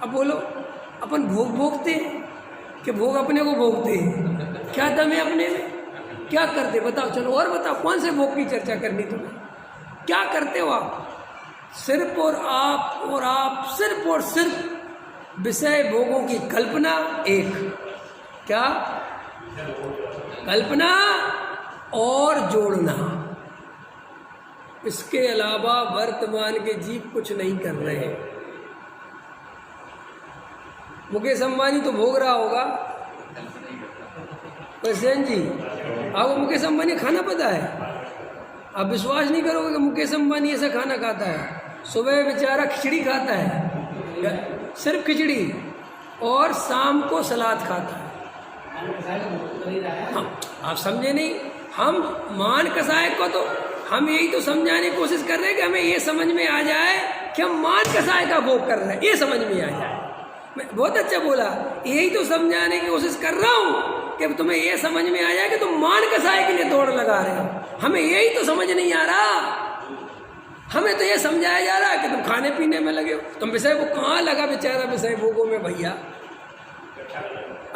अब बोलो, अपन भोग भोगते हैं कि भोग अपने को भोगते हैं? क्या दम है अपने में? क्या करते बताओ? चलो और बताओ, कौन से भोग की चर्चा करनी तुम्हें? क्या करते हो आप? सिर्फ और आप सिर्फ और सिर्फ विषय भोगों की कल्पना। एक क्या कल्पना और जोड़ना, इसके अलावा वर्तमान के जीव कुछ नहीं कर रहे हैं। मुकेश अंबानी तो भोग रहा होगा। प्रसेन जी, आपको मुकेश अंबानी खाना पता है? आप विश्वास नहीं करोगे कि मुकेश अंबानी ऐसा खाना खाता है। सुबह बेचारा खिचड़ी खाता है, सिर्फ खिचड़ी, और शाम को सलाद खाता है। आप समझे नहीं? हम मान कसाय को तो हम यही तो समझाने की कोशिश कर रहे हैं कि हमें ये समझ में आ जाए कि हम मान कसाय का भोग कर रहे हैं, ये समझ में आ जाए। मैं बहुत अच्छा बोला, यही तो समझाने की कोशिश कर रहा हूँ कि तुम्हें ये समझ में आ जाए कि तुम मान कसाय के लिए दौड़ लगा रहे हो। हमें यही तो समझ नहीं आ रहा। हमें तो ये समझाया जा रहा है कि तुम खाने पीने में लगे हो। तुम विषय वो कहाँ लगा बेचारा विषय भोगों में भैया।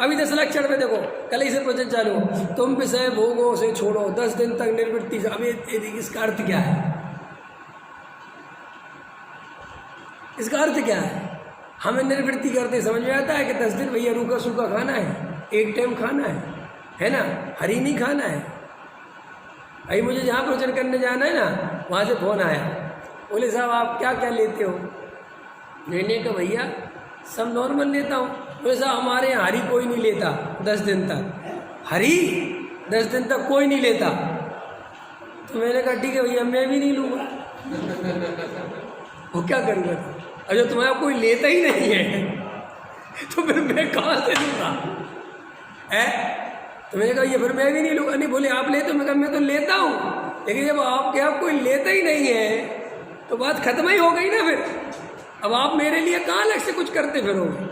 अभी 10 लक्षण में देखो, कल ही से प्रोजेक्ट चालू हो, तुम विषय भोगों से छोड़ो 10 दिन तक निर्वृत्ति से। अभी इसका अर्थ क्या है? इसका अर्थ क्या है? हमें निर्वृत्ति करते समझ में आता है कि 10 दिन भैया रूखा सूखा खाना है, एक टाइम खाना है ना, हरी नहीं खाना है। अभी मुझे जहाँ प्रवचन करने जाना है ना, वहाँ से फ़ोन आया, बोले साहब आप क्या क्या लेते हो? मैंने कहा भैया सब नॉर्मल लेता हूँ। बोले साहब हमारे यहाँ हरी कोई नहीं लेता 10 दिन तक, हरी 10 दिन तक कोई नहीं लेता। तो मैंने कहा ठीक है भैया, मैं भी नहीं लूँगा। वो क्या करूँगा? और जो तुम्हारा कोई लेता ही नहीं है तो फिर मैं कहाँ से लूँगा? तो मैंने कहा ये फिर मैं भी नहीं लूँगा। नहीं, बोले आप लेते हो? मैं कहा मैं तो लेता हूँ, लेकिन जब आपके यहाँ कोई लेता ही नहीं है तो बात खत्म ही हो गई ना। फिर अब आप मेरे लिए कहाँ अलग से कुछ करते फिरोगे?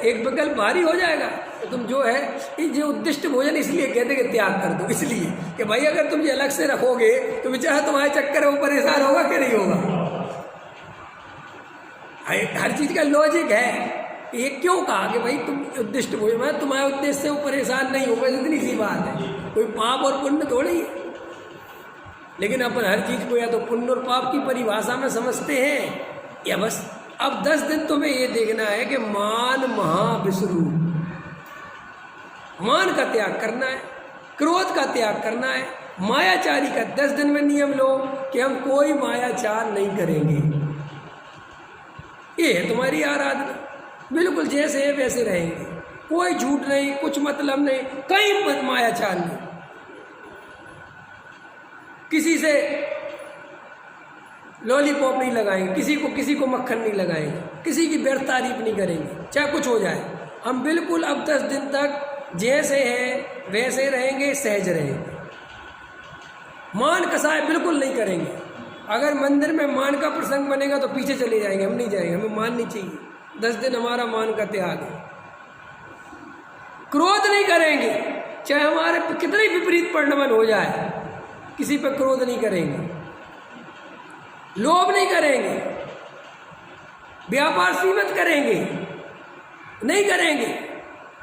एक विकल्प भारी हो जाएगा। तो तुम जो है ये उद्दिष्ट भोजन इसलिए कहते कि त्याग कर दो, इसलिए कि भाई अगर तुम ये अलग से रखोगे तो बेचारा तुम्हारे चक्कर में परेशान होगा कि नहीं होगा? हर चीज़ का लॉजिक है। ये क्यों कहा कि भाई तुम उद्दिष्ट भोजन, मैं तुम्हारे उद्देश्य से वो परेशान नहीं होगा, इतनी सी बात है। कोई पाप और पुण्य थोड़ी है। लेकिन अपन हर चीज़ को या तो पुण्य और पाप की परिभाषा में समझते हैं, या बस अब 10 दिन तुम्हें ये देखना है कि मान महाविष्णु, मान का त्याग करना है, क्रोध का त्याग करना है, मायाचारी का 10 दिन में नियम लो कि हम कोई मायाचार नहीं करेंगे। ये है तुम्हारी आराधना। बिल्कुल जैसे है वैसे रहेंगे, कोई झूठ नहीं, कुछ मतलब नहीं, कहीं मायाचार नहीं, किसी से लॉलीपॉप नहीं लगाएंगे, किसी को मक्खन नहीं लगाएंगे, किसी की व्यर्थ तारीफ नहीं करेंगे, चाहे कुछ हो जाए। हम बिल्कुल अब 10 दिन तक जैसे हैं वैसे रहेंगे, सहज रहेंगे। मान कसाय बिल्कुल नहीं करेंगे। अगर मंदिर में मान का प्रसंग बनेगा तो पीछे चले जाएंगे, हम नहीं जाएंगे, हमें मान नहीं चाहिए। 10 दिन हमारा मान का त्याग है। क्रोध नहीं करेंगे, चाहे हमारे कितने विपरीत परिणमन हो जाए, किसी पर क्रोध नहीं करेंगे। लोभ नहीं करेंगे, व्यापार सीमित करेंगे, नहीं करेंगे।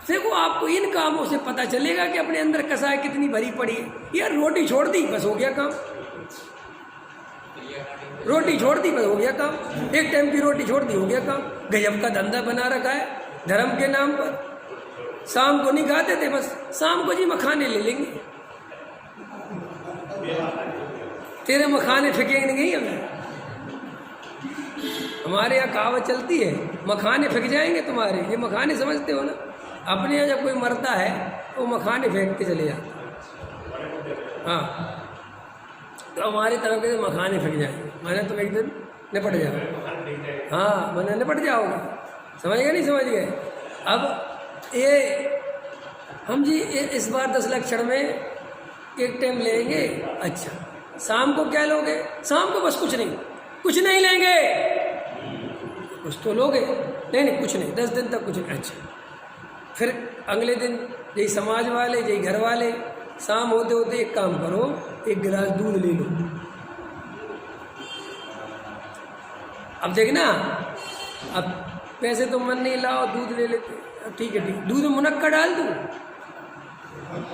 देखो आपको इन कामों से पता चलेगा कि अपने अंदर कसाय कितनी भरी पड़ी है। यार रोटी छोड़ दी बस हो गया काम, रोटी छोड़ दी बस हो गया काम, एक टाइम की रोटी छोड़ दी हो गया काम। गजब का धंधा बना रखा है धर्म के नाम पर। शाम को नहीं खाते थे, बस शाम को जी मखाने ले लेंगे, तेरे मखाने फेंकेंगे नहीं। हमारे यहाँ कहावत चलती है, मखाने फेंक जाएंगे तुम्हारे। ये मखाने समझते हो ना? अपने यहाँ जब कोई मरता है तो मखाने फेंक के चले जाते। हाँ, तो हमारी तरफ के मखाने फेंक जाएंगे, मैंने तुम एक दिन निपट जाओ। हाँ, मैंने निपट जाओगे, समझ गए नहीं समझ गए? अब ये हम जी इस बार 10 लक्षण में एक टाइम लेंगे। अच्छा, शाम को क्या लोगे? शाम को बस कुछ नहीं लेंगे। कुछ तो लोगे? नहीं कुछ नहीं, 10 दिन तक कुछ नहीं। अच्छा, फिर अगले दिन यही समाज वाले, यही घर वाले, शाम होते होते एक काम करो, एक गिलास दूध ले लो। अब देखना अब पैसे तो मन नहीं, लाओ दूध ले लेते। अब ठीक है, दूध में मुनक्का डाल दूँ,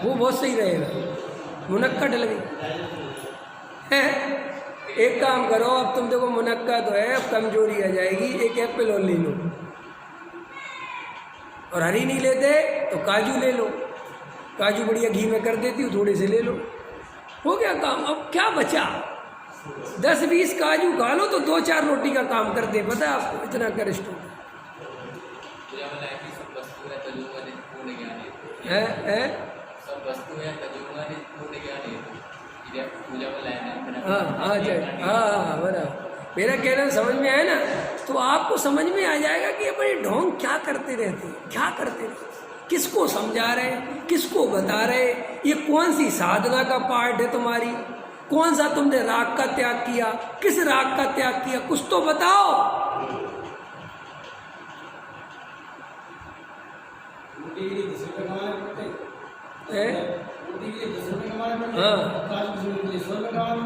वो बहुत सही रहेगा, मुनक्का डल गई है। एक काम करो, अब तुम देखो मुनक्का तो है, अब कमजोरी आ जाएगी, एक एप्पल और ले लो, और हरी नहीं लेते तो काजू ले लो, काजू बढ़िया घी में कर देती हूँ, थोड़े से ले लो, हो गया काम। अब क्या बचा, 10-20 काजू खा लो तो 2-4 रोटी का काम कर दे, पता है आपको, इतना करिष्ठ होता है। हाँ बराबर, मेरा कहना समझ में आया ना, तो आपको समझ में आ जाएगा कि अपने ढोंग क्या करते रहते हैं, क्या करते रहते, किसको समझा रहे, किसको बता रहे, ये कौन सी साधना का पार्ट है तुम्हारी, कौन सा तुमने राग का त्याग किया, किस राग का त्याग किया, कुछ तो बताओ।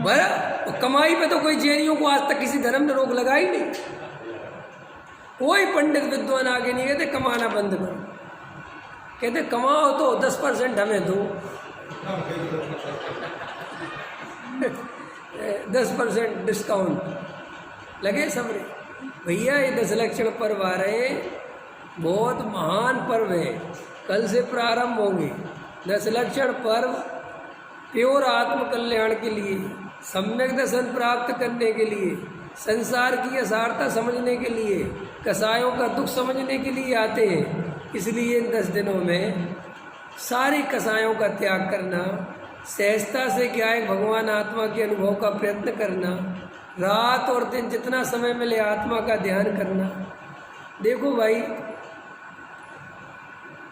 बड़ा कमाई पे तो कोई जैनियों को आज तक किसी धर्म ने रोक लगाई नहीं, कोई पंडित विद्वान आगे नहीं कहते कमाना बंद करो, कहते कमाओ तो 10% हमें दो, 10% डिस्काउंट लगे सब रे भैया। ये 10 लक्षण पर्व आ रहे हैं, बहुत महान पर्व है, कल से प्रारंभ होंगे 10 लक्षण पर्व, प्योर आत्म कल्याण के लिए, सम्यक दर्शन प्राप्त करने के लिए, संसार की असारता समझने के लिए, कसायों का दुख समझने के लिए आते हैं। इसलिए इन 10 दिनों में सारी कसायों का त्याग करना, सहजता से क्या है भगवान आत्मा के अनुभव का प्रयत्न करना, रात और दिन जितना समय मिले आत्मा का ध्यान करना। देखो भाई,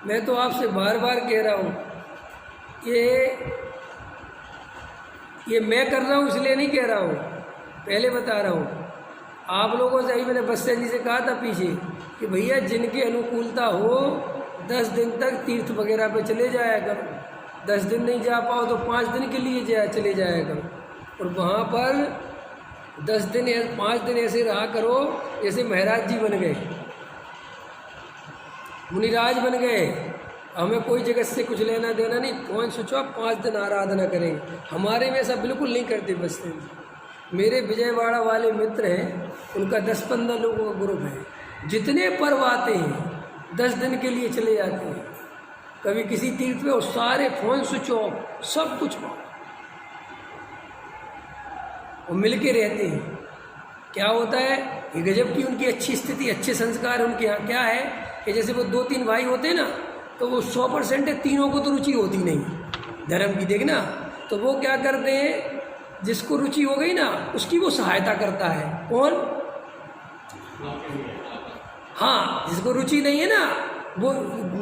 मैं तो आपसे बार बार कह रहा हूँ, ये मैं कर रहा हूँ इसलिए नहीं कह रहा हूँ, पहले बता रहा हूँ आप लोगों से। मैंने बस्से जी से कहा था पीछे कि भैया जिनकी अनुकूलता हो 10 दिन तक तीर्थ वगैरह पे चले जाया करो, 10 दिन नहीं जा पाओ तो 5 दिन के लिए चले जाया करो, और वहाँ पर 10 दिन 5 दिन ऐसे रहा करो जैसे महाराज जी बन गए, मुनिराज बन गए। हमें कोई जगत से कुछ लेना देना नहीं, फोन स्विच ऑफ, 5 दिन आराधना करेंगे। हमारे में ऐसा बिल्कुल नहीं करते बस्ते में। मेरे विजयवाड़ा वाले मित्र हैं, उनका 10-15 लोगों का ग्रुप है, जितने पर्व आते हैं 10 दिन के लिए चले जाते हैं, कभी किसी तीर्थ पे, और सारे फोन स्विच ऑफ, सब कुछ वो मिल के रहते हैं। क्या होता है कि गजब की उनकी अच्छी स्थिति, अच्छे संस्कार उनके यहाँ। क्या है कि जैसे वो 2-3 भाई होते हैं ना, तो वो 100% है, तीनों को तो रुचि होती नहीं धर्म की, देखना। तो वो क्या करते हैं, जिसको रुचि हो गई ना उसकी वो सहायता करता है। कौन? हाँ, जिसको रुचि नहीं है ना वो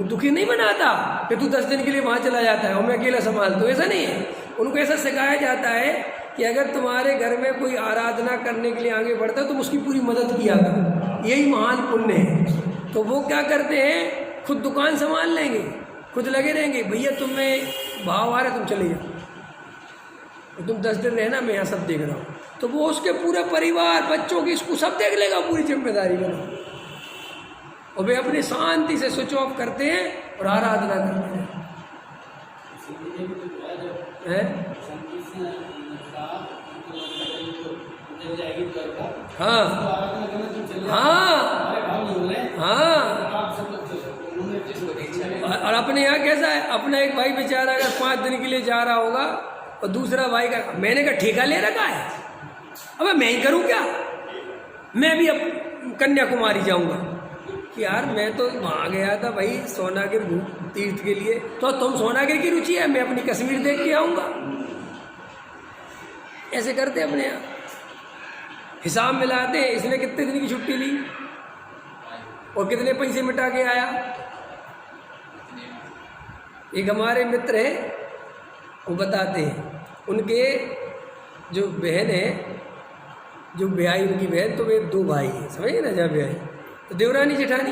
दुखी नहीं बनाता कि तू 10 दिन के लिए वहाँ चला जाता है और मैं अकेला संभालता हूँ, ऐसा नहीं है। उनको ऐसा सिखाया जाता है कि अगर तुम्हारे घर में कोई आराधना करने के लिए आगे बढ़ता है तुम उसकी पूरी मदद किया करो, यही महान पुण्य है। तो वो क्या करते हैं, खुद दुकान संभाल लेंगे, खुद लगे रहेंगे, भैया तुम्हें भाव आ रहा है तुम चले जाओ, तो तुम 10 दिन रहना, मैं यहाँ सब देख रहा हूँ। तो वो उसके पूरे परिवार, बच्चों की, इसको सब देख लेगा, पूरी जिम्मेदारी लेगा, और वे अपनी शांति से स्विच ऑफ करते हैं और आराधना करते हैं। हाँ हाँ हाँ। और अपने यहाँ कैसा है, अपना एक भाई बेचारा अगर 5 दिन के लिए जा रहा होगा और दूसरा भाई का, मैंने का ठेका ले रखा है, अबे मैं ही करूँ क्या, मैं भी अब कन्याकुमारी जाऊँगा कि यार मैं तो वहाँ गया था भाई सोनागिर तीर्थ के लिए, तो तुम सोनागिर की रुचि है, मैं अपनी कश्मीर देख के आऊँगा। ऐसे करते अपने यहाँ हिसाब मिलाते हैं, इसने कितने दिन की छुट्टी ली और कितने पैसे मिटा के आया। एक हमारे मित्र हैं, वो बताते हैं, उनके जो बहन है, जो ब्याही उनकी बहन, तो वे 2 भाई हैं, समझिए ना, जब ब्याही तो देवरानी जेठानी,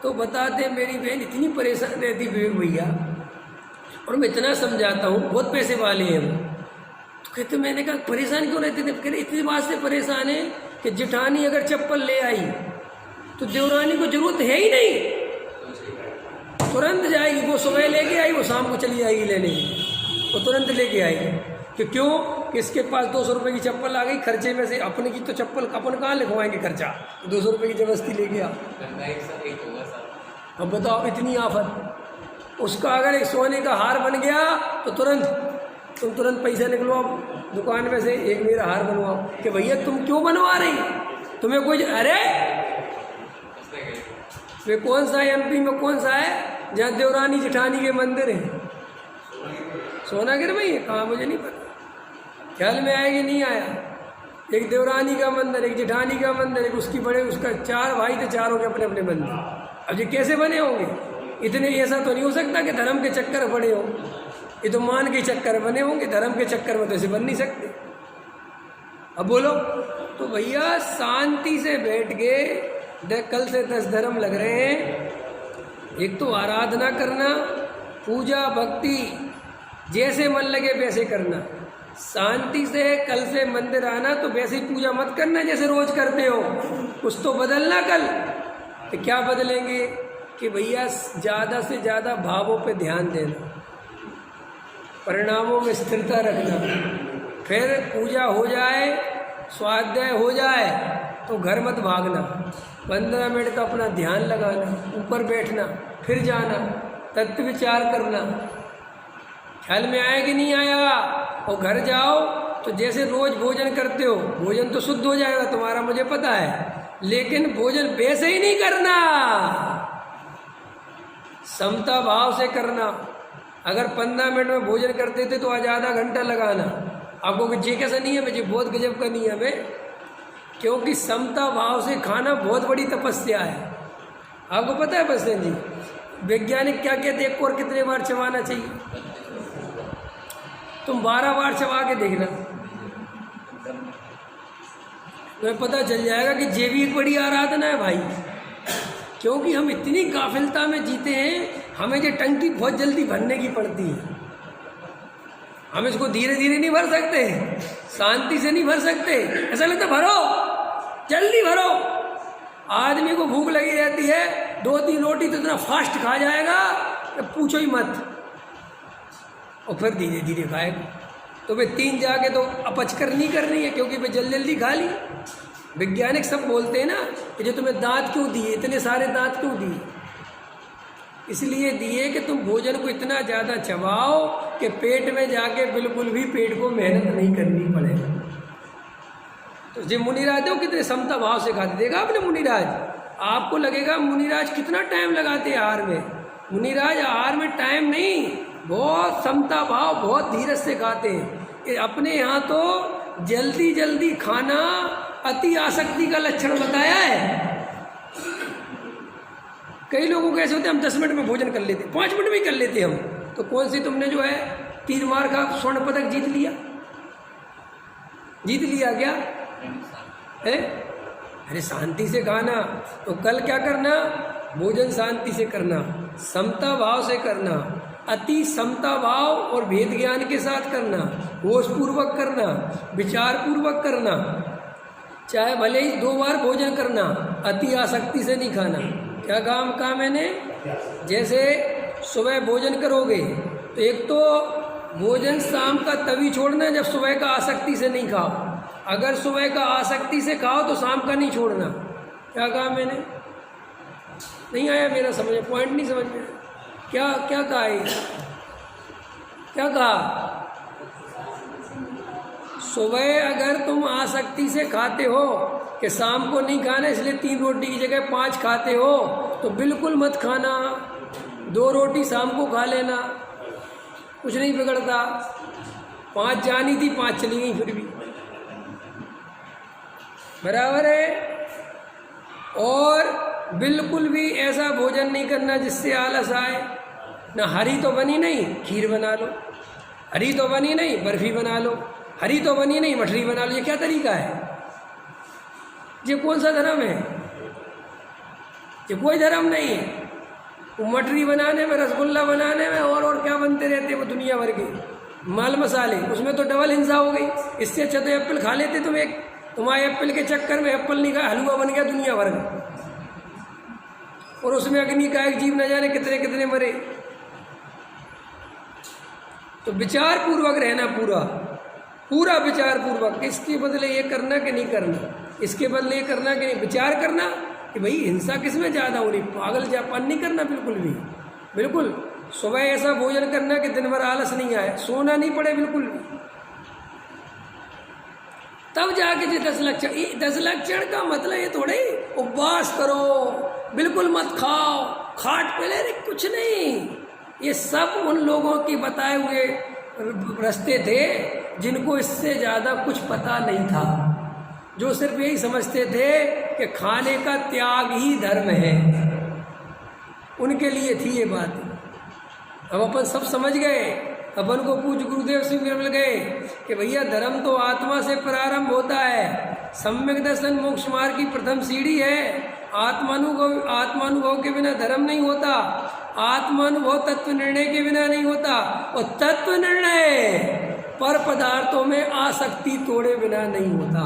तो बताते हैं मेरी बहन इतनी परेशान रहती विवेक भैया, और मैं इतना समझाता हूँ, बहुत पैसे वाले हैं वो, तो कहते मैंने कहा परेशान क्यों रहते थे, कहते इतनी बात से परेशान है कि जेठानी अगर चप्पल ले आई तो देवरानी को जरूरत है ही नहीं, तुरंत जाएगी। वो सुबह लेके आई, वो शाम को चली जाएगी लेने, वो तुरंत लेके आएगी। कि क्यों कि इसके पास 200 रुपये की चप्पल आ गई, खर्चे में से अपने की तो चप्पल अपन कहाँ लिखवाएंगे खर्चा, 200 रुपये की जबरदस्ती लेके आ। अब बताओ इतनी आफत। उसका अगर एक सोने का हार बन गया तो तुम तुरंत पैसा निकलवाओ दुकान में से, एक मेरा हार बनवाओ। कि भैया तुम क्यों बनवा रही, तुम्हें कुछ, अरे वे कौन सा एमपी में कौन सा है जहाँ देवरानी जेठानी के मंदिर हैं? सोनागिर में है, कहाँ मुझे नहीं पता, ख्याल में आएगी नहीं आया। एक देवरानी का मंदिर, एक जेठानी का मंदिर, एक उसकी बड़े, उसका 4 भाई थे, चारों के अपने अपने मंदिर। अब ये कैसे बने होंगे इतने? ऐसा तो नहीं हो सकता कि धर्म के चक्कर बने हो, ये तो मान के चक्कर बने होंगे, धर्म के चक्कर में तो ऐसे बन नहीं सकते। अब बोलो तो भैया शांति से बैठ के देख, कल से 10 धर्म लग रहे हैं। एक तो आराधना करना, पूजा भक्ति जैसे मन लगे वैसे करना, शांति से कल से मंदिर आना। तो वैसे ही पूजा मत करना जैसे रोज करते हो, कुछ तो बदलना कल। तो क्या बदलेंगे कि भैया ज़्यादा से ज़्यादा भावों पे ध्यान देना, परिणामों में स्थिरता रखना। फिर पूजा हो जाए, स्वाध्याय हो जाए तो घर मत भागना, 15 मिनट का अपना ध्यान लगाना, ऊपर बैठना, फिर जाना, तत्व विचार करना। ख्याल में आया कि नहीं आया? और घर जाओ तो जैसे रोज भोजन करते हो, भोजन तो शुद्ध हो जाएगा तुम्हारा, मुझे पता है, लेकिन भोजन वैसे ही नहीं करना, समता भाव से करना। अगर 15 मिनट में भोजन करते थे तो आज आधा घंटा लगाना। आपको ये कैसा नहीं है, मुझे बहुत गजब का नियम है, क्योंकि समता भाव से खाना बहुत बड़ी तपस्या है। आपको पता है बसन जी, वैज्ञानिक क्या कहते हैं, एक और कितने बार चबाना चाहिए? तुम 12 बार चबा के देखना, तुम्हें पता चल जाएगा कि ये भी एक बड़ी आराधना है भाई। क्योंकि हम इतनी गाफिलता में जीते हैं, हमें ये टंकी बहुत जल्दी भरने की पड़ती है। हम इसको धीरे धीरे नहीं भर सकते, शांति से नहीं भर सकते। ऐसा लगता भरो, जल्दी भरो। आदमी को भूख लगी रहती है, 2-3 रोटी तो इतना फास्ट खा जाएगा कि पूछो ही मत, और फिर धीरे धीरे खाएगा। तो वे 3 जाके तो अपचकर नहीं करनी है, क्योंकि वे जल्दी जल्दी खा ली। वैज्ञानिक सब बोलते हैं ना कि जो तुम्हें दांत क्यों दिए, इतने सारे दांत क्यों दिए? इसलिए दिए कि तुम भोजन को इतना ज़्यादा चबाओ कि पेट में जाके बिल्कुल भी पेट को मेहनत नहीं करनी पड़े। तो जो मुनिराज हो कितने समता भाव से खाते, देखा आपने मुनिराज? आपको लगेगा मुनिराज कितना टाइम लगाते हैं आहार में। मुनिराज आहार में टाइम नहीं, बहुत समता भाव, बहुत धीरज से खाते हैं। अपने यहाँ तो जल्दी जल्दी खाना अति आसक्ति का लक्षण बताया है। कई लोगों को ऐसे होते हैं, हम 10 मिनट में भोजन कर लेते, 5 मिनट में ही कर लेते हम। तो कौन सी तुमने जो है 3 मार का स्वर्ण पदक जीत लिया? जीत लिया क्या है? अरे शांति से खाना। तो कल क्या करना? भोजन शांति से करना, समता भाव से करना, अति समता भाव और भेद ज्ञान के साथ करना, होश पूर्वक करना, विचार पूर्वक करना। चाहे भले ही 2 बार भोजन करना, अति आसक्ति से नहीं खाना। क्या काम कहा मैंने? जैसे सुबह भोजन करोगे तो एक तो भोजन शाम का तभी छोड़ना जब सुबह का आसक्ति से नहीं खाओ। अगर सुबह का आसक्ति से खाओ तो शाम का नहीं छोड़ना। क्या कहा मैंने? नहीं आया मेरा समझ, पॉइंट नहीं समझ में। क्या क्या कहा है? क्या कहा? सुबह अगर तुम आसक्ति से खाते हो कि शाम को नहीं खाना, इसलिए 3 रोटी की जगह 5 खाते हो, तो बिल्कुल मत खाना। 2 रोटी शाम को खा लेना, कुछ नहीं बिगड़ता। 5 जानी थी, 5 चली गई, फिर भी बराबर है। और बिल्कुल भी ऐसा भोजन नहीं करना जिससे आलस आए। ना हरी तो बनी नहीं, खीर बना लो। हरी तो बनी नहीं, बर्फी बना लो। हरी तो बनी नहीं, मठरी बना लो। ये क्या तरीका है? ये कौन सा धर्म है? ये कोई धर्म नहीं है। वो मठरी बनाने में, रसगुल्ला बनाने में और क्या बनते रहते हैं वो दुनिया भर के माल मसाले, उसमें तो डबल हिंसा हो गई। इससे अच्छा तो एप्पल खा लेते तुम। तुम्हारे एप्पल के चक्कर में एप्पल नहीं खाया, हलवा बन गया दुनिया भर का। और उसमें अग्नि का एक जीव न जाने कितने कितने मरे। तो विचार पूर्वक रहना, पूरा पूरा विचार पूर्वक, इसके बदले ये करना कि नहीं करना, इसके बदले ये करना कि नहीं, विचार करना कि भाई हिंसा किस में ज़्यादा हो रही, पागल जापान नहीं करना बिल्कुल भी, बिल्कुल। सुबह ऐसा भोजन करना कि दिन भर आलस नहीं आए, सोना नहीं पड़े बिल्कुल भी, तब जाके जो 10 लक्षण, 10 लक्षण का मतलब ये थोड़े उपवास करो, बिल्कुल मत खाओ, खाट पे ले, कुछ नहीं। ये सब उन लोगों की बताए हुए रास्ते थे जिनको इससे ज़्यादा कुछ पता नहीं था, जो सिर्फ यही समझते थे कि खाने का त्याग ही धर्म है, उनके लिए थी ये बात। अब अपन सब समझ गए, अपन को पूज्य गुरुदेव से मिल गए कि भैया धर्म तो आत्मा से प्रारंभ होता है, सम्यक दर्शन मोक्ष मार्ग की प्रथम सीढ़ी है। आत्मानुभव के बिना धर्म नहीं होता, आत्मानुभव तत्व निर्णय के बिना नहीं होता, और तत्व निर्णय पर पदार्थों में आसक्ति तोड़े बिना नहीं होता।